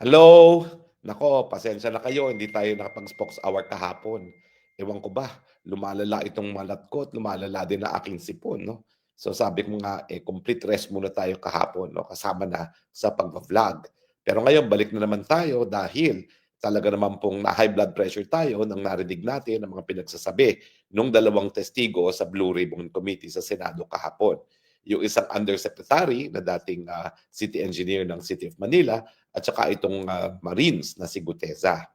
Hello! Nako, pasensya na kayo, hindi tayo nakapag-spokes hour kahapon. Ewan ko ba, lumalala itong malat ko at lumalala din ang aking sipon, 'no? So sabi ko nga, complete rest muna tayo kahapon, 'no, kasama na sa pagva-vlog. Pero ngayon balik na naman tayo dahil talaga naman pong na-high blood pressure tayo nang narinig natin ang mga pinagsasabi nung dalawang testigo sa Blue Ribbon Committee sa Senado kahapon. Yung isang undersecretary na dating, city engineer ng City of Manila at saka itong, Marines na si Guteza.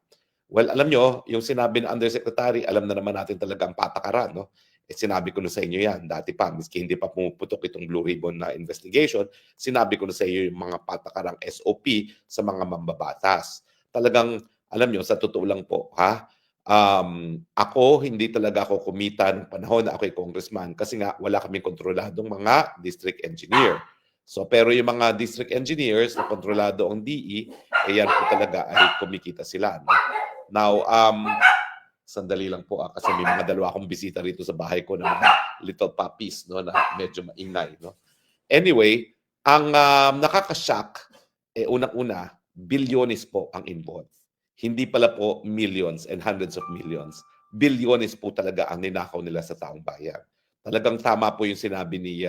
Well, alam nyo, yung sinabi ng undersecretary, alam na naman natin talaga ang patakaran, no? Sinabi ko na sa inyo yan dati pa, miski hindi pa pumuputok itong Blue Ribbon na investigation, sinabi ko na sa inyo yung mga patakarang SOP sa mga mambabatas. Talagang, alam nyo, sa totoo lang po, ako, hindi talaga ako kumita nung panahon na ako'y congressman kasi nga wala kaming kontroladong mga district engineer. So, pero yung mga district engineers na kontrolado ang DE, yan po talaga ay kumikita sila. No? Now, sandali lang po kasi may mga dalawa akong bisita rito sa bahay ko na mga little puppies, no, na medyo maingay. No? Anyway, ang nakakashock, unang-una, bilyones po ang involved. Hindi pala po millions and hundreds of millions. Bilyones po talaga ang ninakaw nila sa taong bayan. Talagang tama po yung sinabi ni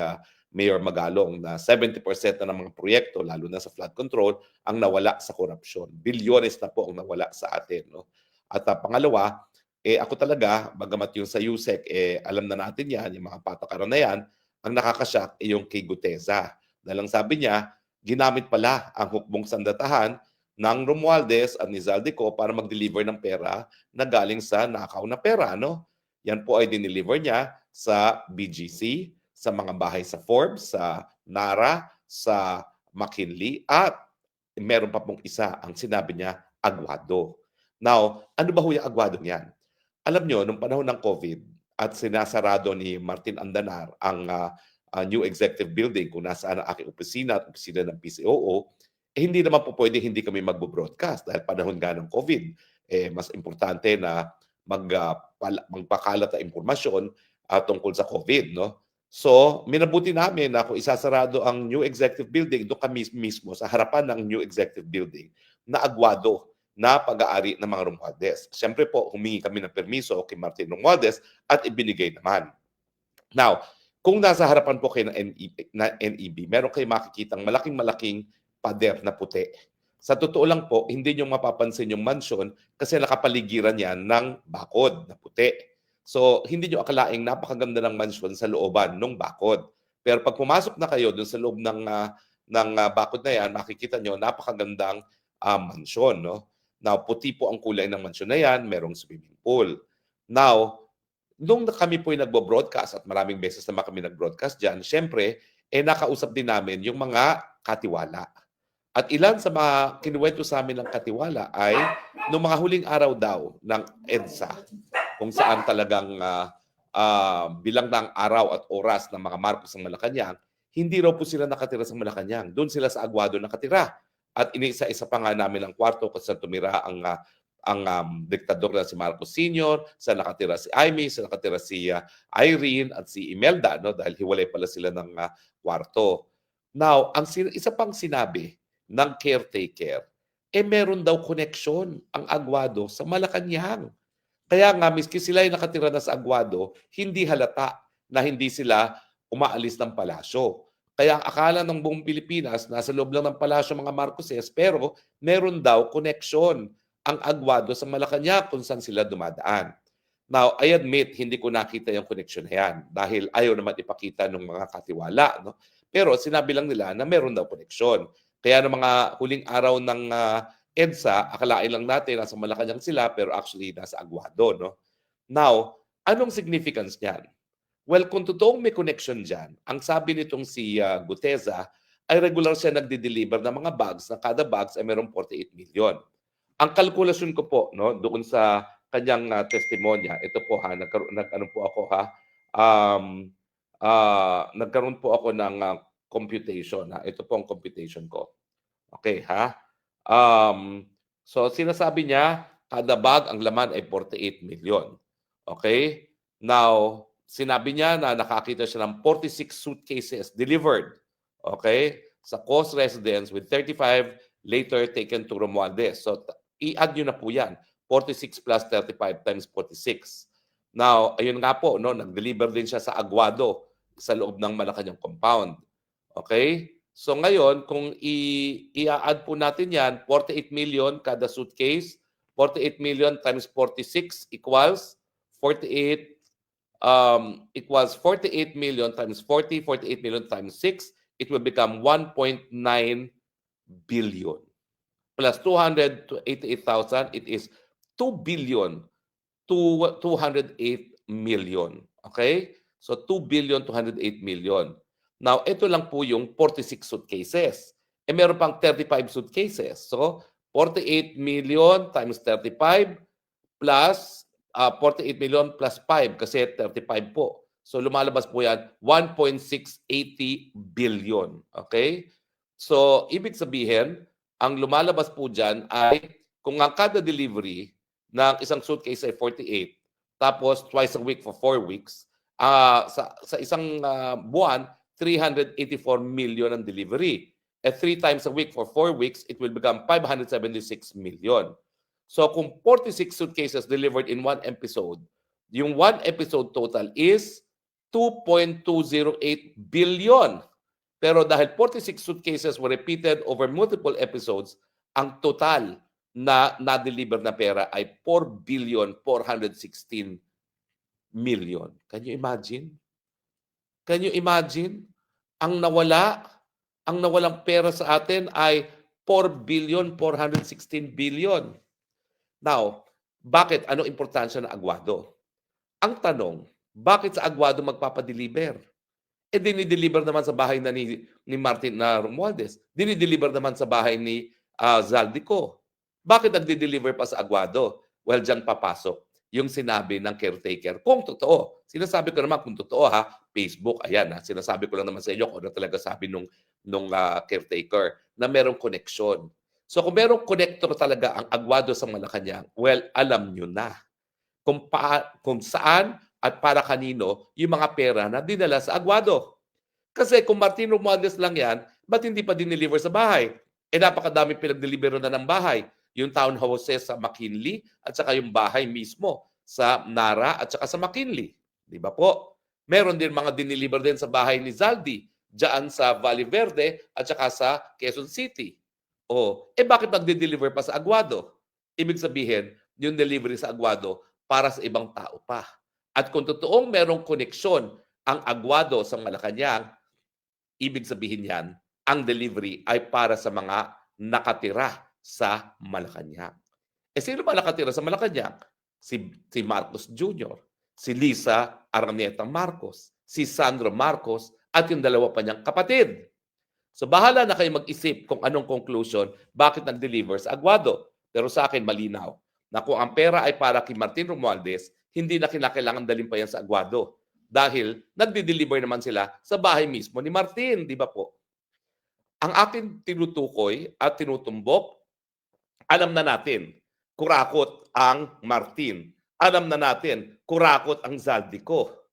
Mayor Magalong na 70% na ng mga proyekto, lalo na sa flood control, ang nawala sa korupsyon. Bilyones na po ang nawala sa atin. No? At pangalawa, ako talaga, bagamat yung sa USEC, alam na natin yan, yung mga patakaran na yan, ang nakakashock ay yung kay Guteza. Dahil ang sabi niya, ginamit pala ang hukbong sandatahan ng Romualdez at ni Zaldico para mag-deliver ng pera na galing sa nakaw na pera. No? Yan po ay dineliver niya sa BGC, sa mga bahay sa Forbes, sa NARA, sa McKinley, at meron pa pong isa, ang sinabi niya, Aguado. Now, ano ba ho yung Aguado niyan? Alam nyo, nung panahon ng COVID at sinasarado ni Martin Andanar ang new executive building kung nasaan ang aking opisina at opisina ng PCOO, hindi naman po pwede hindi kami magbo-broadcast dahil panahon nga ng COVID, mas importante na magpakalat na impormasyon tungkol sa COVID. No? So, minabuti namin na kung isasarado ang new executive building, doon kami mismo sa harapan ng new executive building na agwado na pag-aari ng mga Romualdez. Siyempre po, humingi kami ng permiso kay Martin Romualdez at ibinigay naman. Now, kung nasa harapan po kayo ng NEB, meron kayo makikitang malaking-malaking pader na puti. Sa totoo lang po, hindi nyo mapapansin yung mansion kasi nakapaligiran yan ng bakod na puti. So, hindi nyo akalaing napakaganda ng mansion sa looban ng bakod. Pero pag pumasok na kayo dun sa loob ng bakod na yan, makikita nyo napakagandang mansion. No? Now, puti po ang kulay ng mansion na yan, merong swimming pool. Now, nung kami po ay nagbo-broadcast at maraming beses naman kami nag-broadcast dyan, syempre, nakausap din namin yung mga katiwala. At ilan sa mga kinuwento sa amin ng katiwala ay noong mga huling araw daw ng EDSA, kung saan talagang bilang ng araw at oras ng mga Marcos ng Malacanang, hindi raw po sila nakatira sa Malacanang. Doon sila sa Aguado nakatira. At iniisa-isa pa nga namin ang kwarto kung saan tumira ang diktador na si Marcos Sr., sa nakatira si Aimee, sa nakatira si Irene at si Imelda, no? Dahil hiwalay pala sila ng kwarto. Now, isa pang sinabi ng caretaker, meron daw koneksyon ang Aguado sa Malacanang. Kaya nga, miski sila ay nakatira na sa Aguado, hindi halata na hindi sila umaalis ng palasyo. Kaya ang akala ng buong Pilipinas, nasa loob lang ng palasyo mga Marcoses, pero meron daw koneksyon ang Aguado sa Malacanang kung saan sila dumadaan. Now, I admit, hindi ko nakita yung connection na yan dahil ayaw naman ipakita ng mga katiwala. No? Pero sinabi lang nila na meron daw koneksyon. Kaya ng mga huling araw ng EDSA, akalain lang natin nasa Malacanang sila pero actually nasa Aguado. No? Now, anong significance niyan? Well, kung totoong may connection dyan, ang sabi nitong si Guteza ay regular siya nagde-deliver ng mga bags na kada bags ay mayroong 48 million. Ang kalkulasyon ko po no doon sa kanyang testimonya, ito po nag-ano po ako nagkaroon po ako ng computation. Ito po ang computation ko. Okay ha? So sinasabi niya, kada bag ang laman ay 48 million. Okay? Now, sinabi niya na nakakita siya ng 46 suitcases delivered. Okay? Sa Coast Residence with 35 later taken to Romualdez. So i-add nyo na po yan. 46 plus 35 times 46. Now, ayun nga po, no, nag-deliver din siya sa Aguado sa loob ng Malacanang compound. Okay? So ngayon, kung i-add po natin yan, 48 million kada suitcase, 48 million times 46 equals 48 equals 48 million times 40, 48 million times 6, it will become 1.9 billion. Plus 288,000, it is 2 billion to 208 million. Okay? So 2 billion 208 million. Now, ito lang po yung 46 suitcases. Eh meron pang 35 suitcases. So 48 million times 35 plus 48 million plus 5 kasi 35 po. So lumalabas po yan 1.680 billion. Okay? So ibig sabihin, ang lumalabas po dyan ay kung ang kada delivery ng isang suitcase ay 48, tapos twice a week for 4 weeks, sa isang buwan, 384 million ang delivery. At 3 times a week for 4 weeks, it will become 576 million. So kung 46 suitcases delivered in one episode, yung one episode total is 2.208 billion. Pero dahil 46 suitcases were repeated over multiple episodes, ang total na na-deliver na pera ay 4 billion 416 million. Can you imagine? Can you imagine? Ang nawalang pera sa atin ay 4 billion 416 billion. Now, bakit? Ano importansya ng Aguado? Ang tanong, bakit sa Aguado magpapadeliver? Eh, dinideliver naman sa bahay na ni Martin na Romualdez. Dinideliver naman sa bahay ni Zaldico. Bakit nagdi-deliver pa sa Aguado? Well, dyan papasok yung sinabi ng caretaker. Kung totoo. Sinasabi ko naman kung totoo ha. Facebook, ayan ha. Sinasabi ko lang naman sa inyo kung ano talaga sabi nung caretaker na merong connection. So kung merong connector talaga ang Aguado sa Malacanang, well, alam nyo na kung saan at para kanino yung mga pera na dinala sa Aguado. Kasi kung Martin Romualdez lang yan, ba't hindi pa dineliver sa bahay? Eh napakadami pinag-deliver na ng bahay. Yung townhouses sa McKinley at saka yung bahay mismo sa Nara at saka sa McKinley. Di ba po? Meron din mga dineliver din sa bahay ni Zaldi dyan sa Valle Verde at saka sa Quezon City. Bakit magde-deliver pa sa Aguado? Ibig sabihin, yung delivery sa Aguado para sa ibang tao pa. At kung totoong merong koneksyon ang Aguado sa Malacanang, ibig sabihin yan, ang delivery ay para sa mga nakatira sa Malacanang. Sino ba nakatira sa Malacanang? Si Marcos Jr., si Lisa Araneta Marcos, si Sandro Marcos, at yung dalawa pa niyang kapatid. So bahala na kayo mag-isip kung anong conclusion, bakit nag-deliver sa Aguado. Pero sa akin, malinaw na kung ang pera ay para kay Martin Romualdez, hindi na kinakailangan dalhin pa yan sa Aguado. Dahil nagdi-deliver naman sila sa bahay mismo ni Martin, di ba po? Ang akin tinutukoy at tinutumbok, alam na natin, kurakot ang Martin. Alam na natin, kurakot ang Zaldico.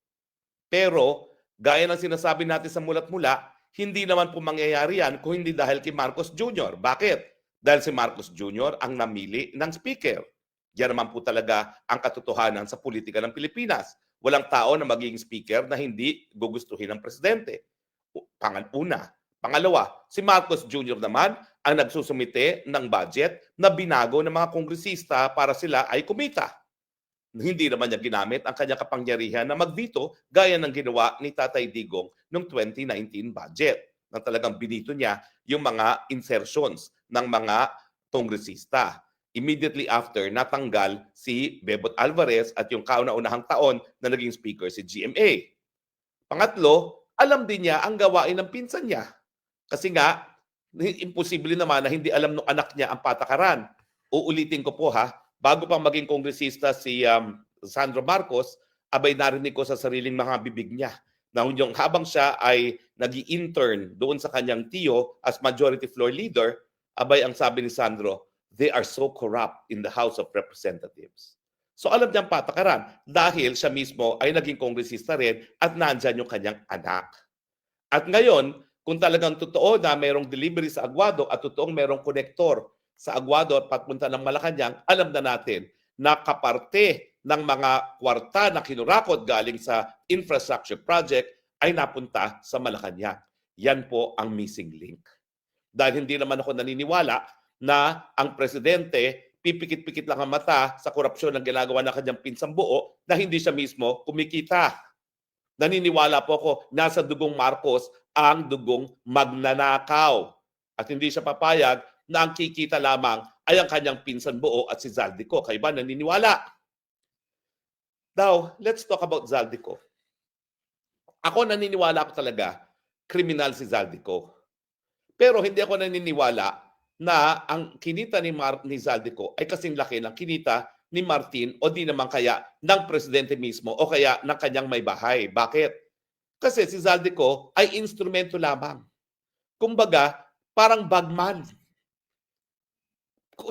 Pero, gaya ng sinasabi natin sa mulat-mula, hindi naman po mangyayari yan kung hindi dahil kay Marcos Jr. Bakit? Dahil si Marcos Jr. ang namili ng speaker. Yan naman po talaga ang katotohanan sa politika ng Pilipinas. Walang tao na magiging speaker na hindi gugustuhin ng presidente. Una. Pangalawa, si Marcos Jr. naman ang nagsusumite ng budget na binago ng mga kongresista para sila ay kumita. Hindi naman niya ginamit ang kanyang kapangyarihan na mag-veto gaya ng ginawa ni Tatay Digong noong 2019 budget na talagang binito niya yung mga insertions ng mga kongresista. Immediately after, natanggal si Bebot Alvarez at yung kauna-unahang taon na naging speaker si GMA. Pangatlo, alam din niya ang gawain ng pinsan niya. Kasi nga, imposible naman na hindi alam ng anak niya ang patakaran. Uulitin ko po ha, bago pang maging kongresista si Sandro Marcos, abay narinig ko sa sariling mga bibig niya na yung habang siya ay nag-i-intern doon sa kanyang tiyo as majority floor leader, abay ang sabi ni Sandro, they are so corrupt in the House of Representatives. So alam niyang patakaran dahil siya mismo ay naging kongresista rin at nandyan yung kanyang anak. At ngayon, Kung talagang totoo na mayroong delivery sa Aguado at totoong mayroong konektor sa Aguado at papunta ng Malacanang, alam na natin na kaparte ng mga kwarta na kinurakot galing sa infrastructure project ay napunta sa Malacanang. Yan po ang missing link. Dahil hindi naman ako naniniwala na ang presidente pipikit-pikit lang ang mata sa korupsyon na ginagawa ng kanyang pinsang buo na hindi siya mismo kumikita. Naniniwala po ako nasa dugong Marcos ang dugong magnanakaw. At hindi siya papayag na ang kikita lamang ay ang kanyang pinsan buo at si Zaldico. Kayo ba naniniwala? Now, let's talk about Zaldico. Ako naniniwala ako talaga, kriminal si Zaldico. Pero hindi ako naniniwala na ang kinita ni Zaldico ay kasing laki ng kinita ni Martin o di naman kaya ng presidente mismo o kaya ng kanyang may bahay. Bakit? Kasi si Zaldico ay instrumento lamang. Kumbaga, parang bagman.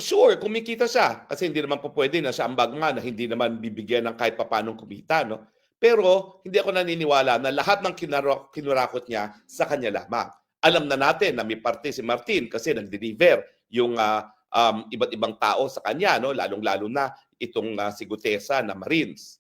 Sure, kumikita siya kasi hindi naman po pwede na siya ang bagman na hindi naman bibigyan ng kahit papanong kumita. No? Pero hindi ako naniniwala na lahat ng kinurakot niya sa kanya lamang. Alam na natin na may parte si Martin kasi nag-deliver yung iba't ibang tao sa kanya, no? Lalong-lalo na itong si Gutesa na Marines.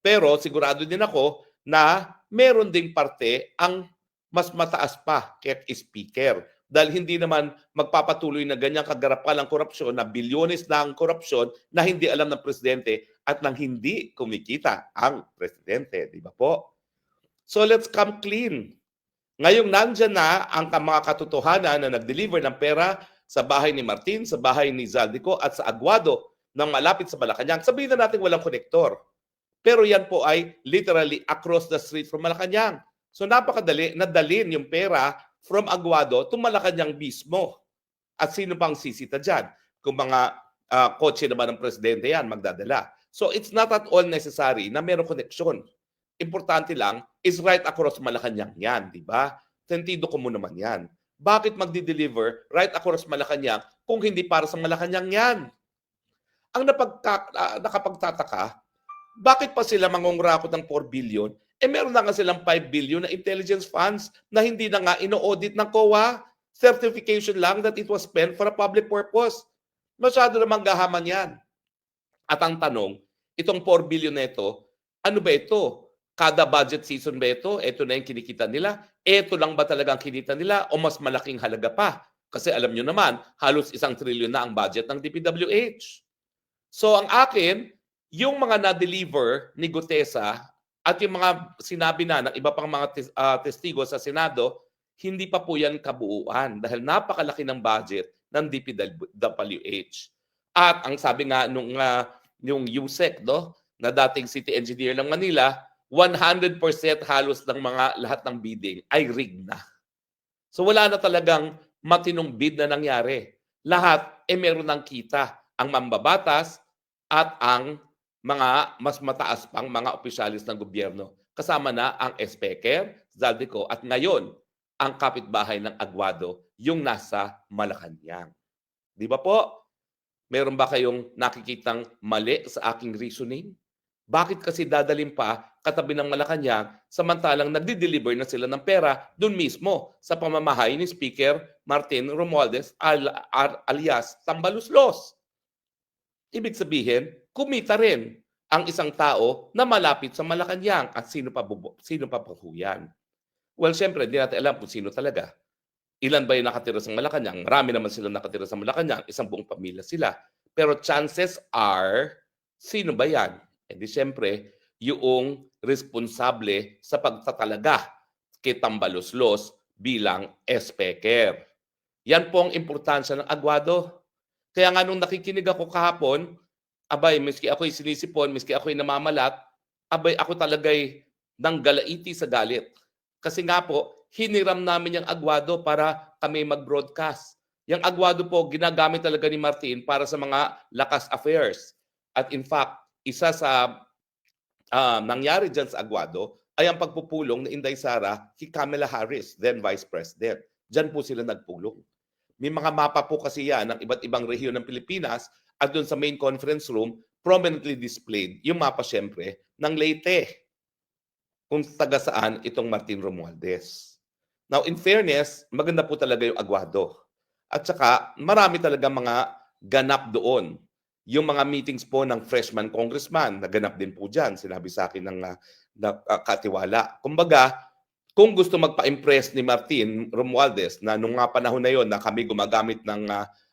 Pero sigurado din ako na meron ding parte ang mas mataas pa kay speaker. Dahil hindi naman magpapatuloy na ganyang kagarapal ang korupsyon, na bilyones na ang korupsyon na hindi alam ng presidente at nang hindi kumikita ang presidente. Di ba po? So let's come clean. Ngayong nandyan na ang mga katotohanan na nag-deliver ng pera sa bahay ni Martin, sa bahay ni Zaldico at sa Aguado ng malapit sa Malacanang. Sabihin na natin walang konektor. Pero yan po ay literally across the street from Malacanang. So napakadali na dalhin yung pera from Aguado to Malacanang mismo. At sino pang sisita dyan? Kung mga kotse naman ng presidente yan, magdadala. So it's not at all necessary na mayroong koneksyon. Importante lang is right across Malacanang yan, di ba? Sentido ko mo naman yan. Bakit magdi-deliver right across Malacanang kung hindi para sa Malacanang yan? Ang nakapagtataka, bakit pa sila mangungurakot ng 4 billion? Meron na nga silang 5 billion na intelligence funds na hindi na nga ino-audit ng COA. Certification lang that it was spent for a public purpose. Masyado namang gahaman yan. At ang tanong, itong 4 billion na ito, ano ba ito? Kada budget season ba ito? Ito na yung kinikita nila? Ito lang ba talagang kinita nila o mas malaking halaga pa? Kasi alam nyo naman, halos 1 trillion na ang budget ng DPWH. So ang akin, yung mga na-deliver ni Gutesa at yung mga sinabi na ng iba pang mga testigo sa Senado, hindi pa po yan kabuuan dahil napakalaki ng budget ng DPWH. At ang sabi nga nung yung USEC, no, na dating city engineer ng Manila, 100% halos ng mga lahat ng bidding ay rigged na. So wala na talagang matinong bid na nangyari. Lahat meron ng kita, ang mambabatas at ang mga mas mataas pang mga opisyalis ng gobyerno. Kasama na ang Speaker, Zaldico, at ngayon, ang kapitbahay ng Aguado, yung nasa Malacanang. Di ba po? Meron ba kayong nakikitang mali sa aking reasoning? Bakit kasi dadalhin pa katabi ng Malacanang samantalang nagdi-deliver na sila ng pera doon mismo sa pamamahay ni Speaker Martin Romualdez alias Tambaluslos? Ibig sabihin, kumita rin ang isang tao na malapit sa Malacanang at sino pa po yan? Well, syempre, hindi natin alam kung sino talaga. Ilan ba yung nakatira sa Malacanang? Marami naman sila nakatira sa Malacanang. Isang buong pamilya sila. Pero chances are, sino ba yan? E di syempre, yung responsable sa pagtatalaga kay Tambaluslos bilang speaker. Yan po ang importansya ng Aguado. Kaya nga nung nakikinig ako kahapon, abay, miski ako'y sinisipon, miski ako'y namamalat, abay, ako talaga'y nanggalaiti sa galit. Kasi nga po, hiniram namin yung Aguado para kami mag-broadcast. Yung Aguado po, ginagamit talaga ni Martin para sa mga lakas affairs. At in fact, isa sa nangyari dyan sa Aguado ay ang pagpupulong ni Inday Sara kay Kamala Harris, then Vice President. Dyan po sila nagpulong. May mga mapa po kasi yan ng iba't ibang rehiyon ng Pilipinas at doon sa main conference room, prominently displayed yung mapa syempre ng Leyte kung taga saan itong Martin Romualdez. Now, in fairness, maganda po talaga yung Aguado. At saka, marami talaga mga ganap doon. Yung mga meetings po ng freshman congressman, naganap din po dyan. Sinabi sa akin ng katiwala. Kumbaga, kung gusto magpa-impress ni Martin Romualdez na nung nga panahon na yon na kami gumagamit ng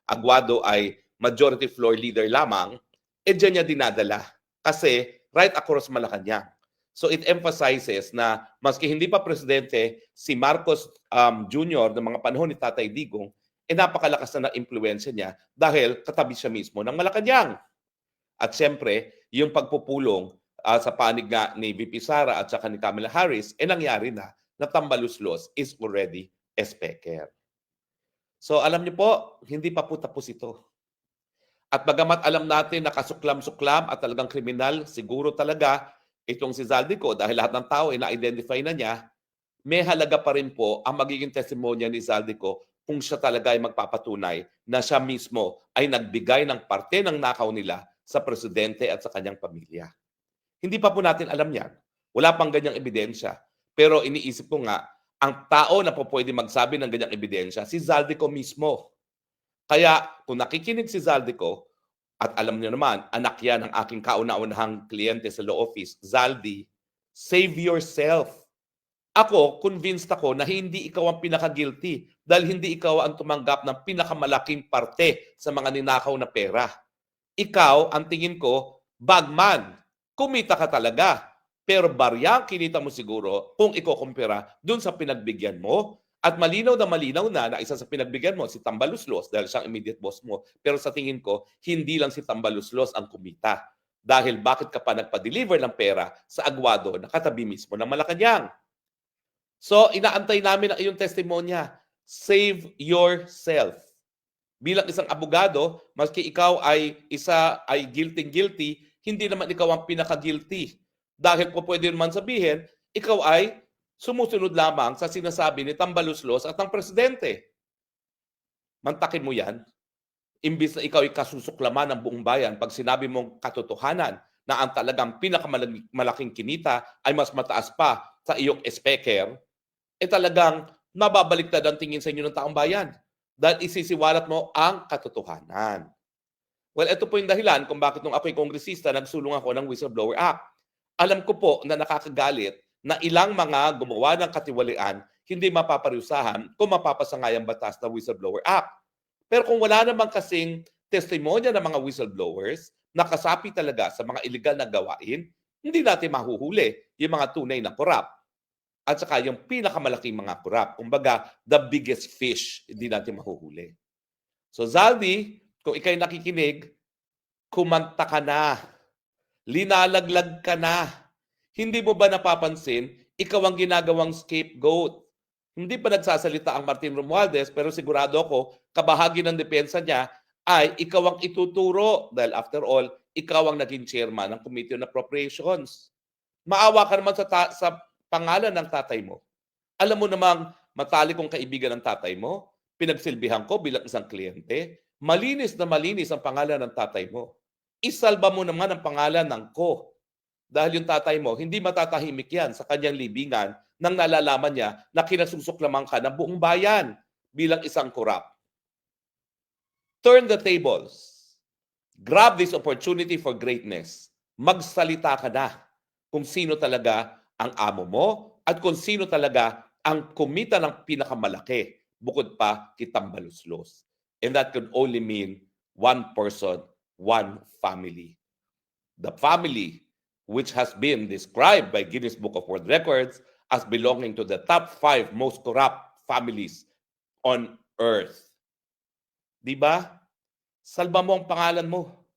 Aguado ay majority floor leader lamang, dyan niya dinadala. Kasi right across Malacanang. So it emphasizes na maski hindi pa presidente, si Marcos Jr. ng mga panahon ni Tatay Digong, napakalakas na ng impluensya niya dahil katabi siya mismo ng Malacanang. At siyempre, yung pagpupulong sa panig nga ni VP Sara at saka ni Kamala Harris, nangyari na Tambaluslos is already a speaker. So alam niyo po, hindi pa po tapos ito. At bagamat alam natin na kasuklam-suklam at talagang kriminal, siguro talaga itong si Zaldico, dahil lahat ng tao na-identify na niya, may halaga pa rin po ang magiging testimonya ni Zaldico kung siya talaga ay magpapatunay na siya mismo ay nagbigay ng parte ng nakaw nila sa presidente at sa kanyang pamilya. Hindi pa po natin alam yan. Wala pang ganyang ebidensya. Pero iniisip ko nga, ang tao na po pwede magsabi ng ganyang ebidensya, si Zaldico mismo. Kaya kung nakikinig si Zaldico, at alam niyo naman, anak yan ng aking kauna-unahang kliyente sa law office, Zaldi, save yourself. Ako, convinced ako na hindi ikaw ang pinaka-guilty dahil hindi ikaw ang tumanggap ng pinakamalaking parte sa mga ninakaw na pera. Ikaw, ang tingin ko, bagman. Kumita ka talaga. Pero barya kinita mo siguro kung ikukumpira dun sa pinagbigyan mo. At malinaw na isa sa pinagbigyan mo, si Tambaluslos, dahil siyang immediate boss mo. Pero sa tingin ko, hindi lang si Tambaluslos ang kumita. Dahil bakit ka pa nagpa-deliver ng pera sa Aguado na katabi mismo ng Malacanang? So, inaantay namin ang iyong testimonya. Save yourself. Bilang isang abogado, maski ikaw ay guilty, hindi naman ikaw ang pinaka-guilty. Dahil po pwede naman sabihin, ikaw ay sumusunod lamang sa sinasabi ni Tambaluslos at ng presidente. Mantakin mo yan. Imbis na ikaw ay kasusuklaman ng buong bayan, pag sinabi mong katotohanan na ang talagang pinakamalaking kinita ay mas mataas pa sa iyong speaker, talagang nababaliktad ang tingin sa inyo ng taong bayan. Dahil isisiwalat mo ang katotohanan. Well, ito po yung dahilan kung bakit nung ako'y kongresista, nagsulong ako ng Whistleblower Act. Alam ko po na nakakagalit na ilang mga gumawa ng katiwalian hindi mapapariusahan kung mapapasangayang batas na Whistleblower Act. Pero kung wala namang kasing testimonya ng mga whistleblowers na kasapi talaga sa mga illegal na gawain, hindi natin mahuhuli yung mga tunay na korap. At saka yung pinakamalaking mga korap. Kumbaga, the biggest fish, hindi natin mahuhuli. So Zaldi, kung ikay nakikinig, kumanta ka na. Linalaglag ka na. Hindi mo ba napapansin, ikaw ang ginagawang scapegoat? Hindi pa nagsasalita ang Martin Romualdez, pero sigurado ako, kabahagi ng depensa niya ay ikaw ang ituturo. Dahil after all, ikaw ang naging chairman ng Committee on Appropriations. Maawa ka naman sa pangalan ng tatay mo. Alam mo namang matalik kong kaibigan ng tatay mo, pinagsilbihan ko bilang isang kliyente, malinis na malinis ang pangalan ng tatay mo. Isalba mo naman ang pangalan ng ko. Dahil yung tatay mo, hindi matatahimik yan sa kanyang libingan nang nalalaman niya na kinasusuklaman ka ng buong bayan bilang isang korap. Turn the tables. Grab this opportunity for greatness. Magsalita ka na kung sino talaga ang amo mo at kung sino talaga ang kumita ng pinakamalaki bukod pa kay Tambaluslos. And that could only mean one person, one family. The family which has been described by Guinness Book of World Records as belonging to the top 5 most corrupt families on earth. Diba? Salba mo ang pangalan mo.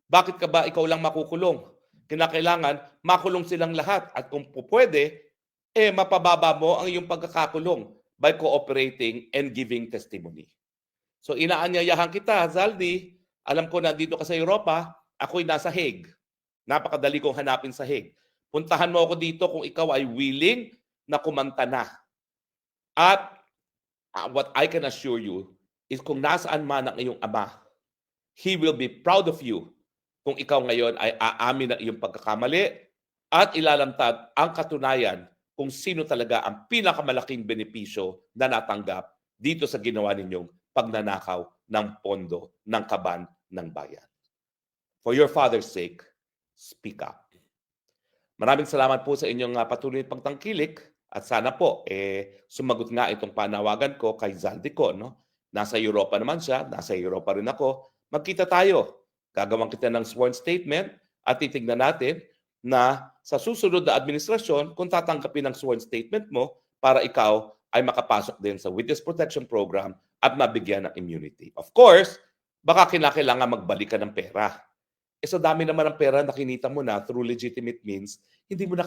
Bakit ka ba ikaw lang makukulong? Kinakailangan makulong silang lahat at kung pwede, mapababa mo ang iyong pagkakakulong by cooperating and giving testimony. So inaanyayahan kita, Zaldi. Alam ko na dito ka sa Europa, ako'y nasa Hague. Napakadali kong hanapin sa Hague. Puntahan mo ako dito kung ikaw ay willing na kumanta na. At what I can assure you is kung nasaan man ang iyong ama, he will be proud of you kung ikaw ngayon ay aamin ng iyong pagkakamali at ilalantad ang katunayan kung sino talaga ang pinakamalaking benepisyo na natanggap dito sa ginawa ninyong pagnanakaw ng pondo ng kaban ng bayan. For your father's sake, speak up. Maraming salamat po sa inyong patuloy na pagtangkilik at sana po sumagot nga itong panawagan ko kay Zaldico, no? Nasa Europa naman siya, nasa Europa rin ako. Magkita tayo. Gagawin kita ng sworn statement at titignan natin na sa susunod na administrasyon kung tatanggapin ang sworn statement mo para ikaw ay makapasok din sa Witness Protection Program at mabigyan ng immunity. Of course, baka kinakailangan magbalik ka ng pera. Sa dami naman ng pera na kinita mo na through legitimate means, hindi mo na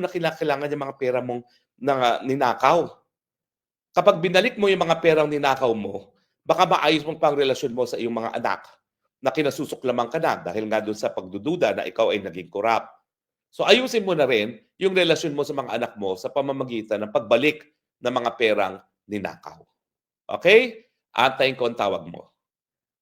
kinakailangan yung mga pera mong ninakaw. Kapag binalik mo yung mga perang ninakaw mo, baka maayos mong pang relasyon mo sa iyong mga anak na kinasusuklaman ka na dahil nga doon sa pagdududa na ikaw ay naging corrupt. So ayusin mo na rin yung relasyon mo sa mga anak mo sa pamamagitan ng pagbalik ng mga perang ninakaw. Okay? Antayin ko ang tawag mo.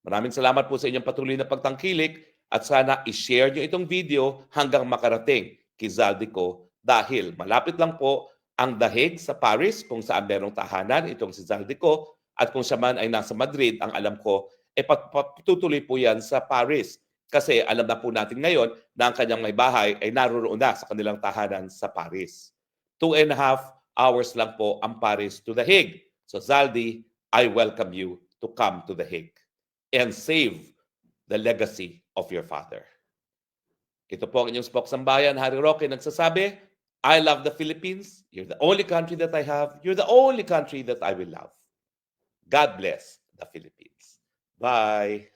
Maraming salamat po sa inyong patuloy na pagtangkilik at sana i-share nyo itong video hanggang makarating kay Zaldico dahil malapit lang po ang dahig sa Paris kung saan merong tahanan itong si Zaldico at kung siya man ay nasa Madrid, ang alam ko, patutuloy po yan sa Paris. Kasi alam na po natin ngayon na ang kanyang may bahay ay naroon na sa kanilang tahanan sa Paris. 2.5 hours lang po ang Paris to The Hague. So Zaldi, I welcome you to come to The Hague and save the legacy of your father. Ito po ang inyong spokesman, Harry Roque, nagsasabi, I love the Philippines. You're the only country that I have. You're the only country that I will love. God bless the Philippines. Bye.